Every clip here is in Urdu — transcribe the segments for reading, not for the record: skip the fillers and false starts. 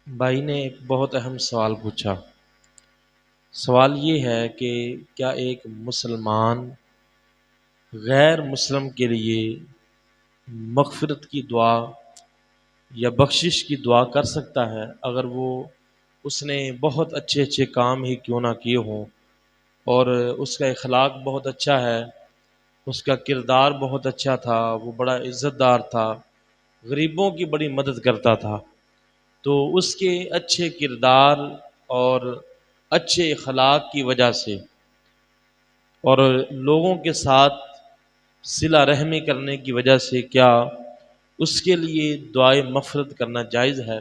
بھائی نے ایک بہت اہم سوال پوچھا۔ سوال یہ ہے کہ کیا ایک مسلمان غیر مسلم کے لیے مغفرت کی دعا یا بخشش کی دعا کر سکتا ہے اگر اس نے بہت اچھے اچھے کام ہی کیوں نہ کیے ہوں، اور اس کا اخلاق بہت اچھا ہے، اس کا کردار بہت اچھا تھا، وہ بڑا عزت دار تھا، غریبوں کی بڑی مدد کرتا تھا، تو اس کے اچھے کردار اور اچھے اخلاق کی وجہ سے اور لوگوں کے ساتھ صلہ رحمی کرنے کی وجہ سے کیا اس کے لیے دعائے مغفرت کرنا جائز ہے؟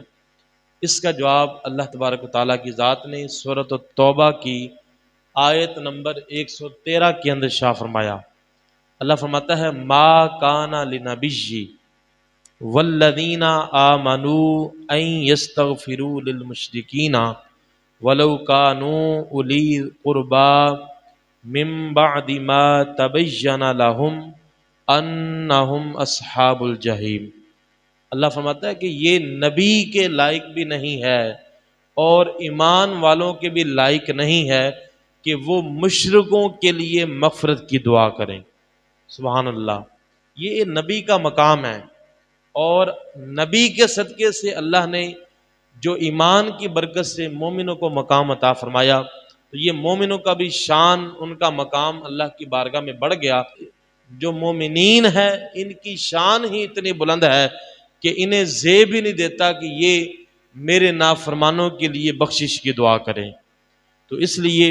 اس کا جواب اللہ تبارک و تعالیٰ کی ذات نے سورۃ التوبہ کی آیت نمبر 113 کے اندر شاہ فرمایا۔ اللہ فرماتا ہے ما کان لنبی والذین آمنوا ان یستغفروا للمشرکین ولو کانوا اولی قربا من بعد ما تبین لهم انہم اصحاب الجحیم۔ اللہ فرماتا ہے کہ یہ نبی کے لائق بھی نہیں ہے اور ایمان والوں کے بھی لائق نہیں ہے کہ وہ مشرکوں کے لیے مغفرت کی دعا کریں۔ سبحان اللہ، یہ نبی کا مقام ہے، اور نبی کے صدقے سے اللہ نے جو ایمان کی برکت سے مومنوں کو مقام عطا فرمایا، تو یہ مومنوں کا بھی شان، ان کا مقام اللہ کی بارگاہ میں بڑھ گیا۔ جو مومنین ہے ان کی شان ہی اتنی بلند ہے کہ انہیں زیب ہی نہیں دیتا کہ یہ میرے نافرمانوں کے لیے بخشش کی دعا کریں۔ تو اس لیے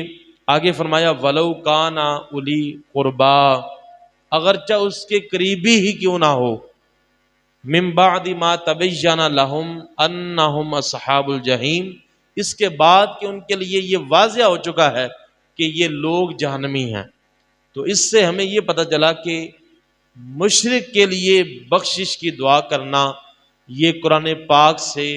آگے فرمایا ولو کانا اولی قربا، اگرچہ اس کے قریبی ہی کیوں نہ ہو، من بعد ما تبین لہم انہم اصحاب الجحیم، اس کے بعد کہ ان کے لیے یہ واضح ہو چکا ہے کہ یہ لوگ جہنمی ہیں۔ تو اس سے ہمیں یہ پتہ چلا کہ مشرک کے لیے بخشش کی دعا کرنا یہ قرآن پاک سے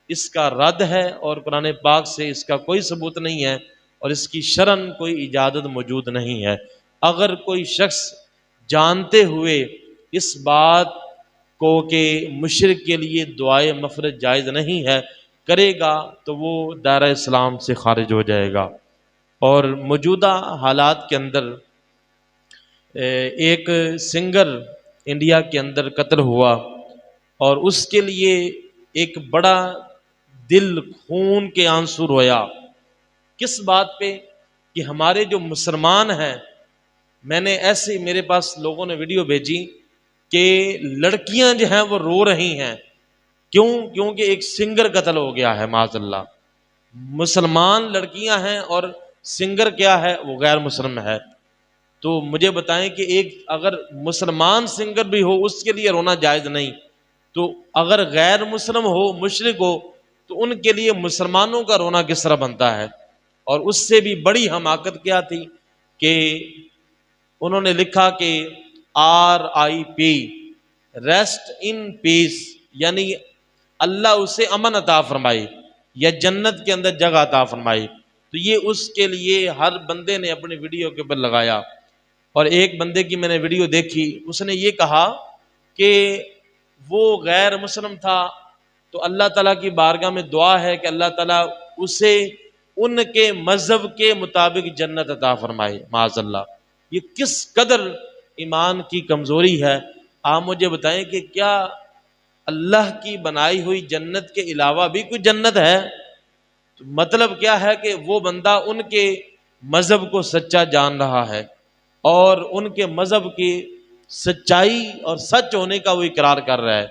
اس کا رد ہے، اور قرآن پاک سے اس کا کوئی ثبوت نہیں ہے، اور اس کی شرعاً کوئی اجازت موجود نہیں ہے۔ اگر کوئی شخص جانتے ہوئے اس بات کو کہ مشرک کے لیے دعائے مغفرت جائز نہیں ہے کرے گا تو وہ دائرہ اسلام سے خارج ہو جائے گا۔ اور موجودہ حالات کے اندر ایک سنگر انڈیا کے اندر قتل ہوا، اور اس کے لیے ایک بڑا دل خون کے آنسو رویا۔ کس بات پہ؟ کہ ہمارے جو مسلمان ہیں، میں نے ایسے میرے پاس لوگوں نے ویڈیو بھیجی کہ لڑکیاں جو ہیں وہ رو رہی ہیں۔ کیوں؟ کیونکہ ایک سنگر قتل ہو گیا ہے معاذ اللہ۔ مسلمان لڑکیاں ہیں اور سنگر کیا ہے؟ وہ غیر مسلم ہے۔ تو مجھے بتائیں کہ ایک اگر مسلمان سنگر بھی ہو اس کے لیے رونا جائز نہیں، تو اگر غیر مسلم ہو، مشرک ہو، تو ان کے لیے مسلمانوں کا رونا کس طرح بنتا ہے؟ اور اس سے بھی بڑی حماقت کیا تھی کہ انہوں نے لکھا کہ RIP، ریسٹ ان پیس، یعنی اللہ اسے امن عطا فرمائے یا جنت کے اندر جگہ عطا فرمائے۔ تو یہ اس کے لیے ہر بندے نے اپنی ویڈیو کے اوپر لگایا۔ اور ایک بندے کی میں نے ویڈیو دیکھی، اس نے یہ کہا کہ وہ غیر مسلم تھا، تو اللہ تعالیٰ کی بارگاہ میں دعا ہے کہ اللہ تعالیٰ اسے ان کے مذہب کے مطابق جنت عطا فرمائے۔ معاذ اللہ، یہ کس قدر ایمان کی کمزوری ہے۔ آپ مجھے بتائیں کہ کیا اللہ کی بنائی ہوئی جنت کے علاوہ بھی کوئی جنت ہے؟ تو مطلب کیا ہے کہ وہ بندہ ان کے مذہب کو سچا جان رہا ہے، اور ان کے مذہب کی سچائی اور سچ ہونے کا وہ اقرار کر رہا ہے۔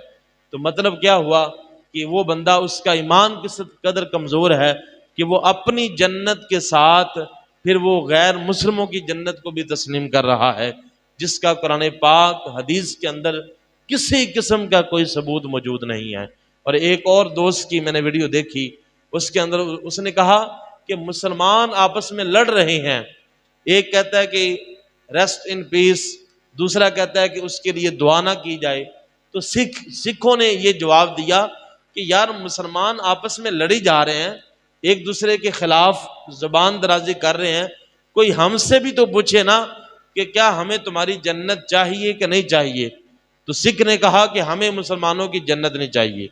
تو مطلب کیا ہوا کہ وہ بندہ، اس کا ایمان کس قدر کمزور ہے کہ وہ اپنی جنت کے ساتھ پھر وہ غیر مسلموں کی جنت کو بھی تسلیم کر رہا ہے، جس کا قرآن پاک حدیث کے اندر کسی قسم کا کوئی ثبوت موجود نہیں ہے۔ اور ایک اور دوست کی میں نے ویڈیو دیکھی، اس کے اندر اس نے کہا کہ مسلمان آپس میں لڑ رہے ہیں، ایک کہتا ہے کہ ریسٹ ان پیس، دوسرا کہتا ہے کہ اس کے لیے دعا نہ کی جائے۔ تو سکھوں نے یہ جواب دیا کہ یار مسلمان آپس میں لڑی جا رہے ہیں، ایک دوسرے کے خلاف زبان درازی کر رہے ہیں، کوئی ہم سے بھی تو پوچھے نا کہ کیا ہمیں تمہاری جنت چاہیے کہ نہیں چاہیے؟ تو سکھ نے کہا کہ ہمیں مسلمانوں کی جنت نہیں چاہیے۔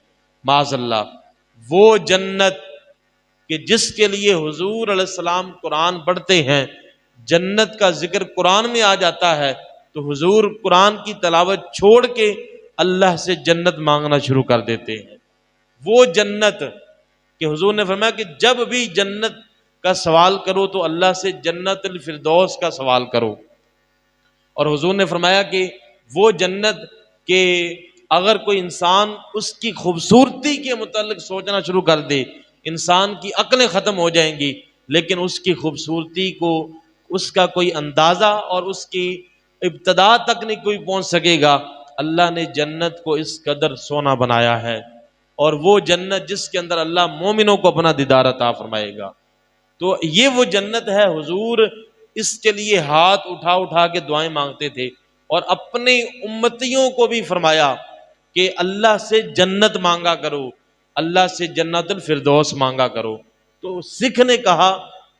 معاذ اللہ، وہ جنت کہ جس کے لیے حضور علیہ السلام قرآن پڑھتے ہیں، جنت کا ذکر قرآن میں آ جاتا ہے تو حضور قرآن کی تلاوت چھوڑ کے اللہ سے جنت مانگنا شروع کر دیتے ہیں۔ وہ جنت کہ حضور نے فرمایا کہ جب بھی جنت کا سوال کرو تو اللہ سے جنت الفردوس کا سوال کرو، اور حضور نے فرمایا کہ وہ جنت کہ اگر کوئی انسان اس کی خوبصورتی کے متعلق سوچنا شروع کر دے، انسان کی عقلیں ختم ہو جائیں گی، لیکن اس کی خوبصورتی کو، اس کا کوئی اندازہ اور اس کی ابتدا تک نہیں کوئی پہنچ سکے گا۔ اللہ نے جنت کو اس قدر سونا بنایا ہے، اور وہ جنت جس کے اندر اللہ مومنوں کو اپنا دیدار عطا فرمائے گا۔ تو یہ وہ جنت ہے، حضور اس کے لیے ہاتھ اٹھا اٹھا کے دعائیں مانگتے تھے، اور اپنے امتیوں کو بھی فرمایا کہ اللہ سے جنت مانگا کرو، اللہ سے جنت الفردوس مانگا کرو۔ تو سکھ نے کہا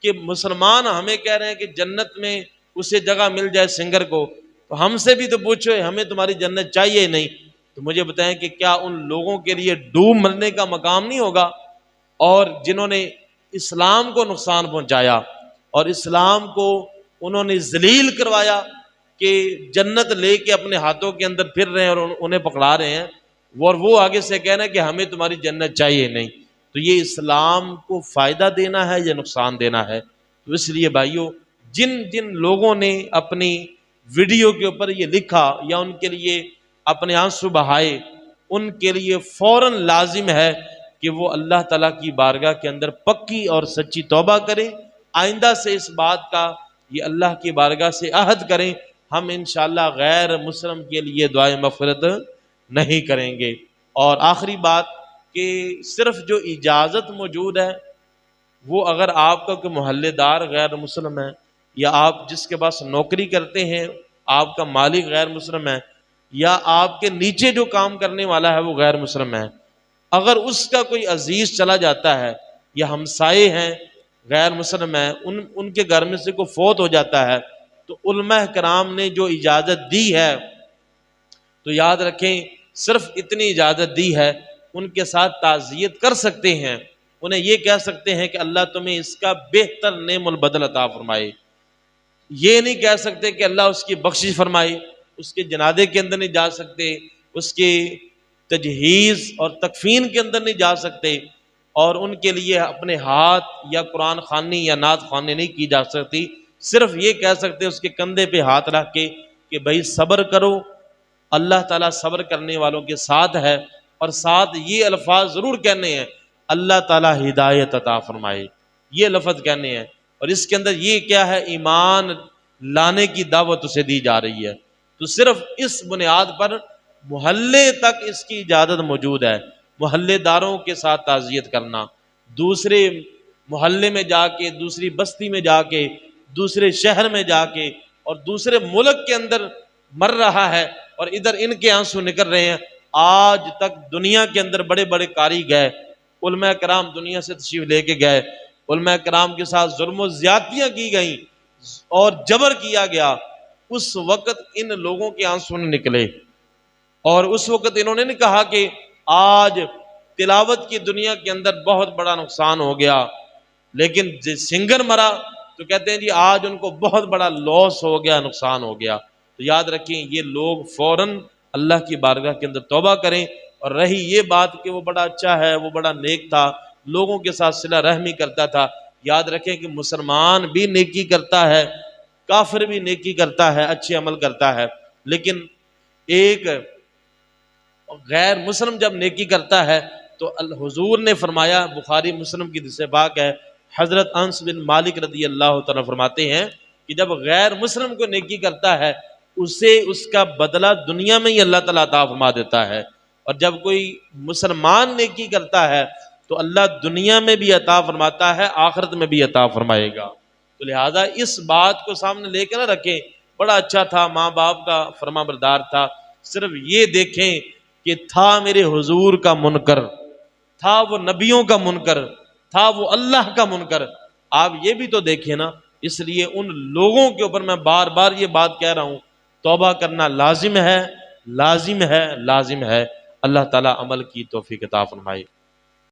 کہ مسلمان ہمیں کہہ رہے ہیں کہ جنت میں اسے جگہ مل جائے سنگر کو، تو ہم سے بھی تو پوچھو، ہمیں تمہاری جنت چاہیے نہیں، تو مجھے بتائیں کہ کیا ان لوگوں کے لیے ڈوب مرنے کا مقام نہیں ہوگا، اور جنہوں نے اسلام کو نقصان پہنچایا اور اسلام کو انہوں نے ذلیل کروایا کہ جنت لے کے اپنے ہاتھوں کے اندر پھر رہے ہیں اور انہیں پکڑا رہے ہیں، اور وہ آگے سے کہہ رہے ہیں کہ ہمیں تمہاری جنت چاہیے نہیں، تو یہ اسلام کو فائدہ دینا ہے یا نقصان دینا ہے؟ تو اس لیے بھائیوں، جن جن لوگوں نے اپنی ویڈیو کے اوپر یہ لکھا یا ان کے لیے اپنے آنسو بہائے، ان کے لیے فوراً لازم ہے کہ وہ اللہ تعالیٰ کی بارگاہ کے اندر پکی اور سچی توبہ کریں، آئندہ سے اس بات کا یہ اللہ کی بارگاہ سے عہد کریں، ہم انشاءاللہ غیر مسلم کے لیے دعائے مغفرت نہیں کریں گے۔ اور آخری بات کہ صرف جو اجازت موجود ہے وہ اگر آپ کا کوئی محلے دار غیر مسلم ہے، یا آپ جس کے پاس نوکری کرتے ہیں آپ کا مالک غیر مسلم ہے، یا آپ کے نیچے جو کام کرنے والا ہے وہ غیر مسلم ہے، اگر اس کا کوئی عزیز چلا جاتا ہے یا ہمسائے ہیں غیر مسلم ہیں، ان کے گھر میں سے کوئی فوت ہو جاتا ہے، تو علماء کرام نے جو اجازت دی ہے، تو یاد رکھیں صرف اتنی اجازت دی ہے، ان کے ساتھ تعزیت کر سکتے ہیں، انہیں یہ کہہ سکتے ہیں کہ اللہ تمہیں اس کا بہتر نعم البدل عطا فرمائے، یہ نہیں کہہ سکتے کہ اللہ اس کی بخشش فرمائے، اس کے جنازے کے اندر نہیں جا سکتے، اس کی تجہیز اور تکفین کے اندر نہیں جا سکتے، اور ان کے لیے اپنے ہاتھ یا قرآن خوانی یا نعت خوانی نہیں کی جا سکتی، صرف یہ کہہ سکتے اس کے کندھے پہ ہاتھ رکھ کے کہ بھائی صبر کرو، اللہ تعالیٰ صبر کرنے والوں کے ساتھ ہے، اور ساتھ یہ الفاظ ضرور کہنے ہیں اللہ تعالیٰ ہدایت عطا فرمائے، یہ لفظ کہنے ہیں، اور اس کے اندر یہ کیا ہے، ایمان لانے کی دعوت اسے دی جا رہی ہے۔ تو صرف اس بنیاد پر محلے تک اس کی اجازت موجود ہے، محلے داروں کے ساتھ تعزیت کرنا، دوسرے محلے میں جا کے، دوسری بستی میں جا کے، دوسرے شہر میں جا کے، اور دوسرے ملک کے اندر مر رہا ہے اور ادھر ان کے آنسو نکل رہے ہیں۔ آج تک دنیا کے اندر بڑے بڑے قاری گئے، علماء کرام دنیا سے تشریف لے کے گئے، علماء کرام کے ساتھ ظلم و زیادتیاں کی گئیں اور جبر کیا گیا، اس وقت ان لوگوں کے آنسو نہیں نکلے، اور اس وقت انہوں نے نہیں کہا کہ آج تلاوت کی دنیا کے اندر بہت بڑا نقصان ہو گیا، لیکن سنگر مرا تو کہتے ہیں جی آج ان کو بہت بڑا لاس ہو گیا، نقصان ہو گیا۔ تو یاد رکھیں یہ لوگ فوراً اللہ کی بارگاہ کے اندر توبہ کریں، اور رہی یہ بات کہ وہ بڑا اچھا ہے، وہ بڑا نیک تھا، لوگوں کے ساتھ صلہ رحمی کرتا تھا، یاد رکھیں کہ مسلمان بھی نیکی کرتا ہے، کافر بھی نیکی کرتا ہے، اچھے عمل کرتا ہے، لیکن ایک غیر مسلم جب نیکی کرتا ہے تو حضور نے فرمایا، بخاری مسلم کی حدیث پاک ہے، حضرت انس بن مالک رضی اللہ تعالیٰ فرماتے ہیں کہ جب غیر مسلم کو نیکی کرتا ہے اسے اس کا بدلہ دنیا میں ہی اللہ تعالیٰ عطا فرما دیتا ہے، اور جب کوئی مسلمان نیکی کرتا ہے تو اللہ دنیا میں بھی عطا فرماتا ہے، آخرت میں بھی عطا فرمائے گا۔ تو لہٰذا اس بات کو سامنے لے کے نہ رکھیں بڑا اچھا تھا، ماں باپ کا فرما بردار تھا، صرف یہ دیکھیں کہ تھا میرے حضور کا منکر، تھا وہ نبیوں کا منکر، تھا وہ اللہ کا منکر، آپ یہ بھی تو دیکھیں نا۔ اس لیے ان لوگوں کے اوپر میں بار بار یہ بات کہہ رہا ہوں، توبہ کرنا لازم ہے، لازم ہے، لازم ہے۔ اللہ تعالیٰ عمل کی توفیق عطا فرمائے۔